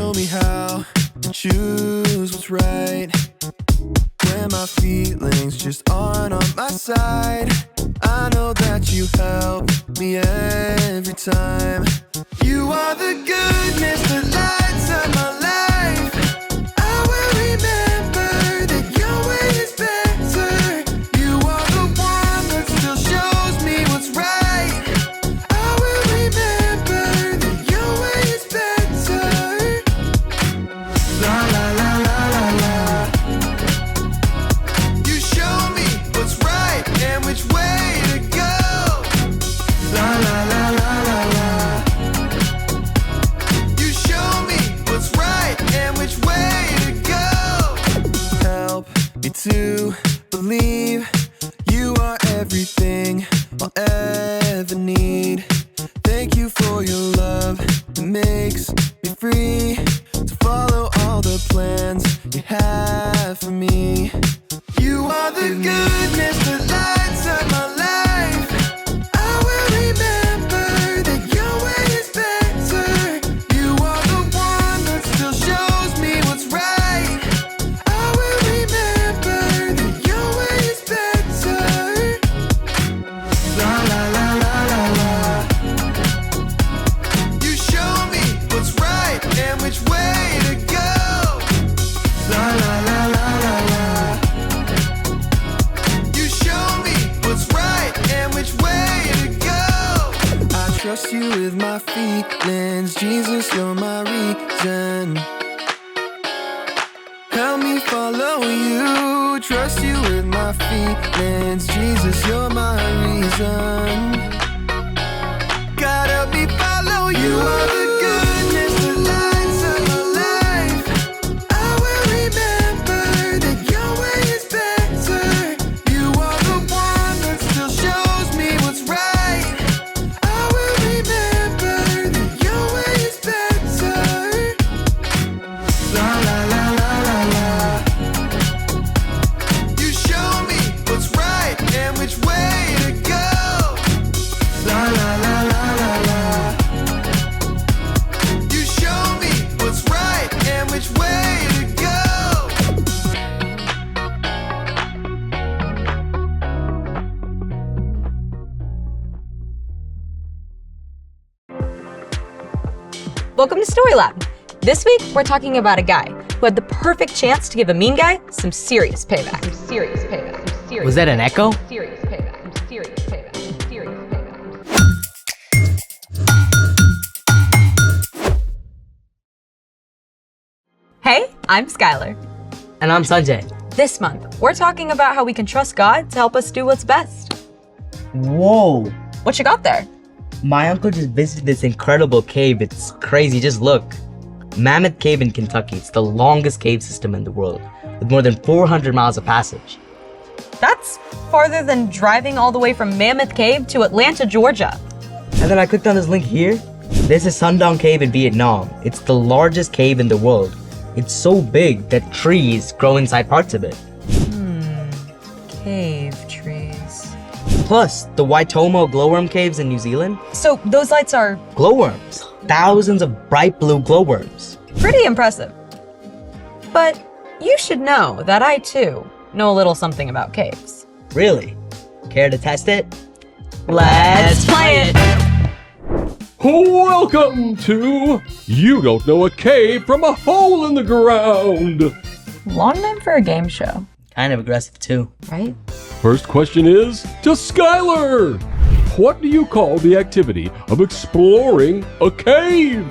show me how to choose what's right when my feelings just aren't on my side. I know that you help me every time. You are the goodness that lights up my life. I will remember that your way is better. You are the one that still shows me what's right. I will remember that your way is better. La la la la la la. You show me what's right and which way to go. La la la la la la. You show me what's right and which way to go. Help me to believe you are everything I'll ever need. Thank you for your love that makes me free to follow all the plans you have for me. You are the goodness that lights up my life. I will remember that your way is better. You are the one that still shows me what's right. I will remember that your way is better. La la la la la la. You show me what's right and which way to go. La la la la la la. You show me what's right and which way to go. I trust you with my feelings, Jesus, you're my reason. Help me follow you, trust you with my feelings, Jesus, you're my reason. God, help me follow you. You are the goodness that lights up my life. I will remember that your way is better. You are the one that still shows me what's right. I will remember that your way is better. La la la la la la. You show me what's right and which way to go. La la la la la la. You show me what's right and which way to go. Welcome to Story Lab. This week, we're talking about a guy who had the perfect chance to give a mean guy some serious payback. Was that an echo? Hey, I'm Skylar. And I'm Sanjay. This month, we're talking about how we can trust God to help us do what's best. Whoa! What you got there? My uncle just visited this incredible cave. It's crazy, just look. Mammoth Cave in Kentucky. It's the longest cave system in the world, with more than 400 miles of passage. That's farther than driving all the way from Mammoth Cave to Atlanta, Georgia. And then I clicked on this link here. This is Sundown Cave in Vietnam. It's the largest cave in the world. It's so big that trees grow inside parts of it. Cave trees. Plus, the Waitomo glowworm caves in New Zealand. So those lights are Glowworms. Thousands of bright blue glowworms. pretty impressive. But you should know that I, too, know a little something about caves. Really? Care to test it? Let's play it! Welcome to You Don't Know a Cave from a Hole in the Ground. Long name for a game show, Kind of aggressive too. right? First question is to Skylar. What do you call the activity of exploring a cave?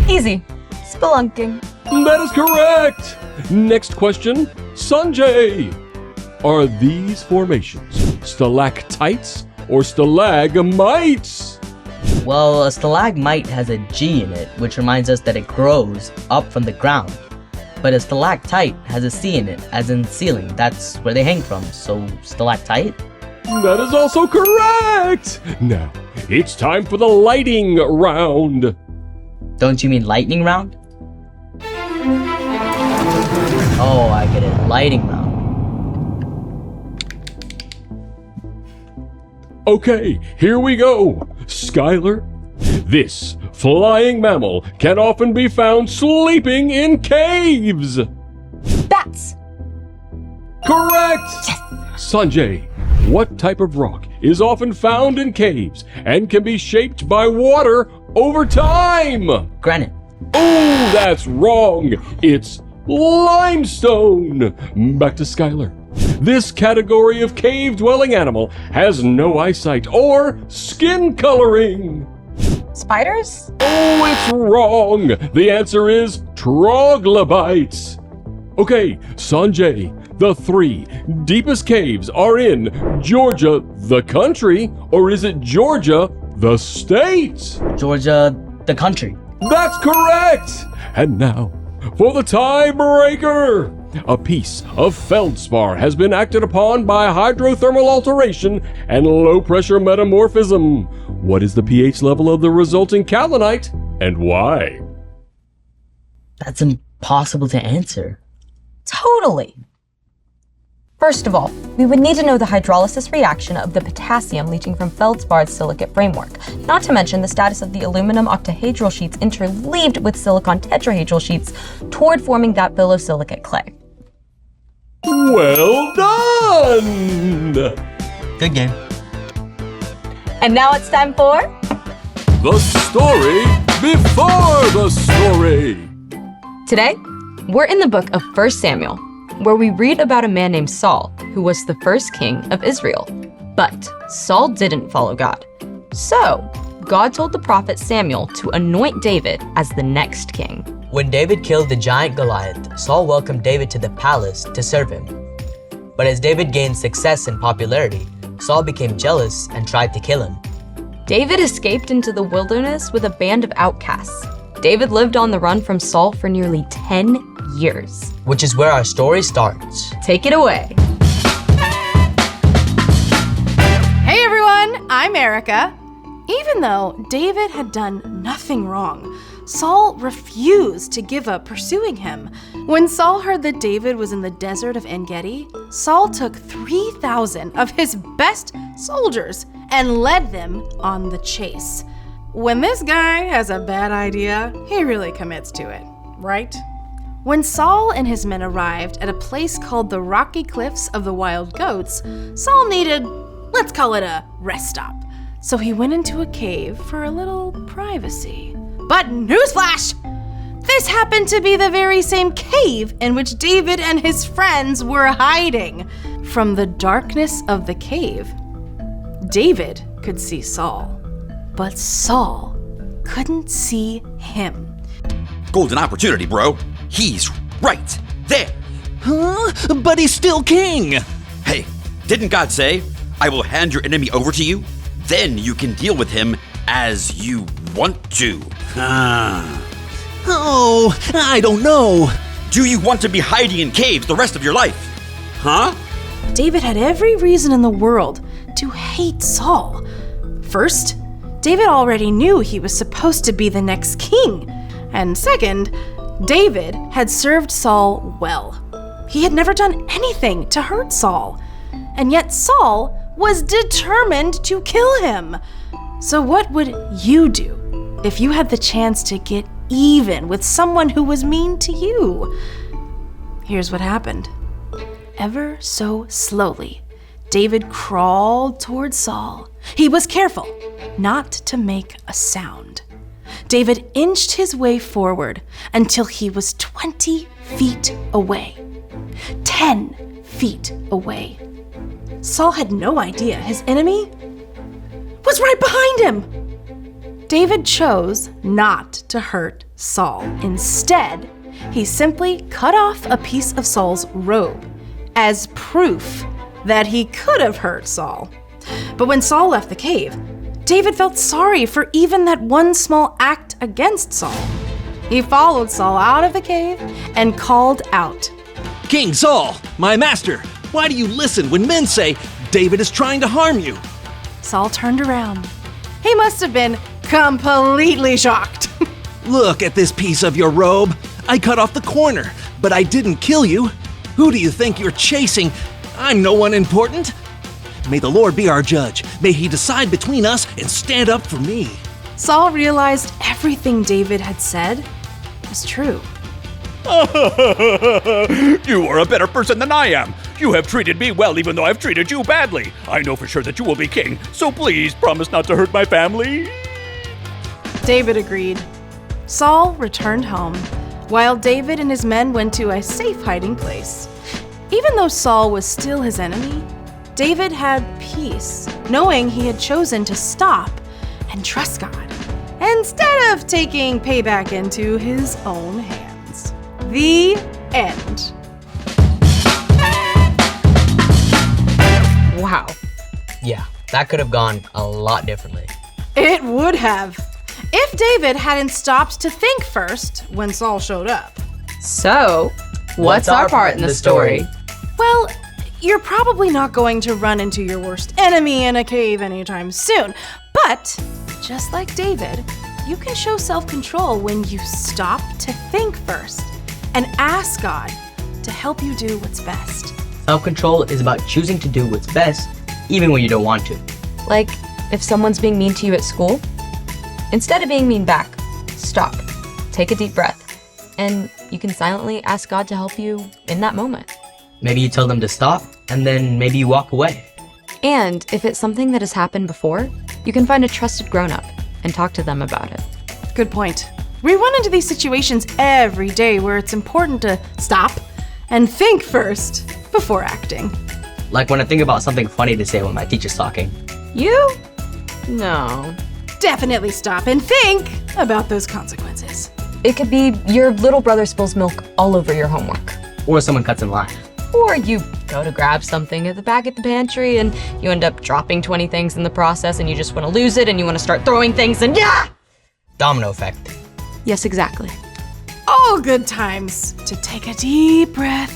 Easy. Spelunking. That is correct. Next question, Sanjay. Are these formations stalactites or stalagmites? Well, a stalagmite has a G in it, which reminds us that it grows up from the ground. But a stalactite has a C in it, as in ceiling. That's where they hang from, so stalactite? That is also correct. Now, it's time for the lighting round. Don't you mean lightning round? Oh, I get it. Lighting round. Okay, here we go. Skylar, This flying mammal can often be found sleeping in caves. Bats. Correct! Sanjay, what type of rock is often found in caves and can be shaped by water over time? Granite. Oh, that's wrong. It's limestone. Back to Skylar. This category of cave-dwelling animal has no eyesight or skin coloring. Spiders? Oh, it's wrong. The answer is troglobites. Okay, Sanjay, the 3 deepest caves are in Georgia, the country, or is it Georgia, the state? Georgia, the country. That's correct! And now, for the tiebreaker! A piece of feldspar has been acted upon by hydrothermal alteration and low-pressure metamorphism. What is the pH level of the resulting kaolinite, and why? That's impossible to answer. Totally. First of all, we would need to know the hydrolysis reaction of the potassium leaching from feldspar's silicate framework, not to mention the status of the aluminum octahedral sheets interleaved with silicon tetrahedral sheets toward forming that phyllosilicate clay. Well done! Good game. And now it's time for The story before the story. Today, we're in the book of 1 Samuel, where we read about a man named Saul, who was the first king of Israel. But Saul didn't follow God. So, God told the prophet Samuel to anoint David as the next king. When David killed the giant Goliath, Saul welcomed David to the palace to serve him. But as David gained success and popularity, Saul became jealous and tried to kill him. David escaped into the wilderness with a band of outcasts. David lived on the run from Saul for nearly 10 years. Which is where our story starts. Take it away. Hey everyone, I'm Erica. Even though David had done nothing wrong, Saul refused to give up pursuing him. When Saul heard that David was in the desert of En-Gedi, Saul took 3,000 of his best soldiers and led them on the chase. When this guy has a bad idea, he really commits to it, right? When Saul and his men arrived at a place called the Rocky Cliffs of the Wild Goats, Saul needed, let's call it a rest stop. So he went into a cave for a little privacy. But newsflash! This happened to be the very same cave in which David and his friends were hiding. From the darkness of the cave, David could see Saul, but Saul couldn't see him. Golden opportunity, bro. He's right there. Huh? But he's still king! Hey, didn't God say, I will hand your enemy over to you? Then you can deal with him as you want to. Oh, I don't know. Do you want to be hiding in caves the rest of your life? Huh? David had every reason in the world to hate Saul. First, David already knew he was supposed to be the next king. And second, David had served Saul well. He had never done anything to hurt Saul. And yet Saul was determined to kill him. So what would you do if you had the chance to get even with someone who was mean to you? Here's what happened. Ever so slowly, David crawled toward Saul. He was careful not to make a sound. David inched his way forward until he was 20 feet away. 10 feet away. Saul had no idea his enemy was right behind him. David chose not to hurt Saul. Instead, he simply cut off a piece of Saul's robe as proof that he could have hurt Saul. But when Saul left the cave, David felt sorry for even that one small act against Saul. He followed Saul out of the cave and called out, King Saul, my master, why do you listen when men say David is trying to harm you? Saul turned around. He must have been completely shocked. Look at this piece of your robe. I cut off the corner, but I didn't kill you. Who do you think you're chasing? I'm no one important. May the Lord be our judge. May he decide between us and stand up for me. Saul realized everything David had said was true. You are a better person than I am. You have treated me well even though I've treated you badly. I know for sure that you will be king, so please promise not to hurt my family. David agreed. Saul returned home, while David and his men went to a safe hiding place. Even though Saul was still his enemy, David had peace, knowing he had chosen to stop and trust God, instead of taking payback into his own hands. The end. Wow. Yeah, that could have gone a lot differently. It would have, if David hadn't stopped to think first when Saul showed up. So, what's our part in the story? Well, you're probably not going to run into your worst enemy in a cave anytime soon, but just like David, you can show self-control when you stop to think first and ask God to help you do what's best. Self-control is about choosing to do what's best, even when you don't want to. Like, if someone's being mean to you at school, instead of being mean back, stop, take a deep breath, and you can silently ask God to help you in that moment. Maybe you tell them to stop, and then maybe you walk away. And if it's something that has happened before, you can find a trusted grown-up and talk to them about it. Good point. We run into these situations every day where it's important to stop and think first before acting. Like when I think about something funny to say when my teacher's talking. You? No. Definitely stop and think about those consequences. It could be your little brother spills milk all over your homework. Or someone cuts in line. Or you go to grab something at the back of the pantry and you end up dropping 20 things in the process and you just want to lose it and you want to start throwing things and yeah! Domino effect. Yes, exactly. All good times to take a deep breath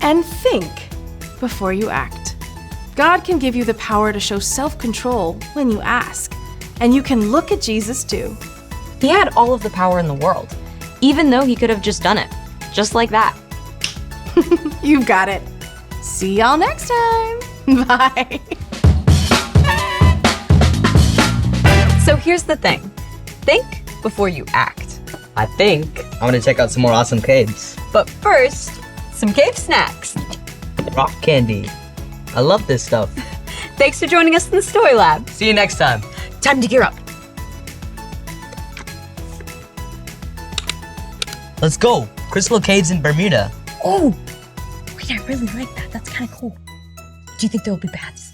and think before you act. God can give you the power to show self-control when you ask, and you can look at Jesus too. He had all of the power in the world, even though he could have just done it, just like that. You've got it. See y'all next time. Bye. So here's the thing. Think before you act. I think I'm gonna check out some more awesome caves. But first, some cave snacks. Rock candy. I love this stuff. Thanks for joining us in the Story Lab. See you next time. Time to gear up. Let's go. Crystal Caves in Bermuda. Oh, wait, I really like that. That's kind of cool. Do you think there will be bats?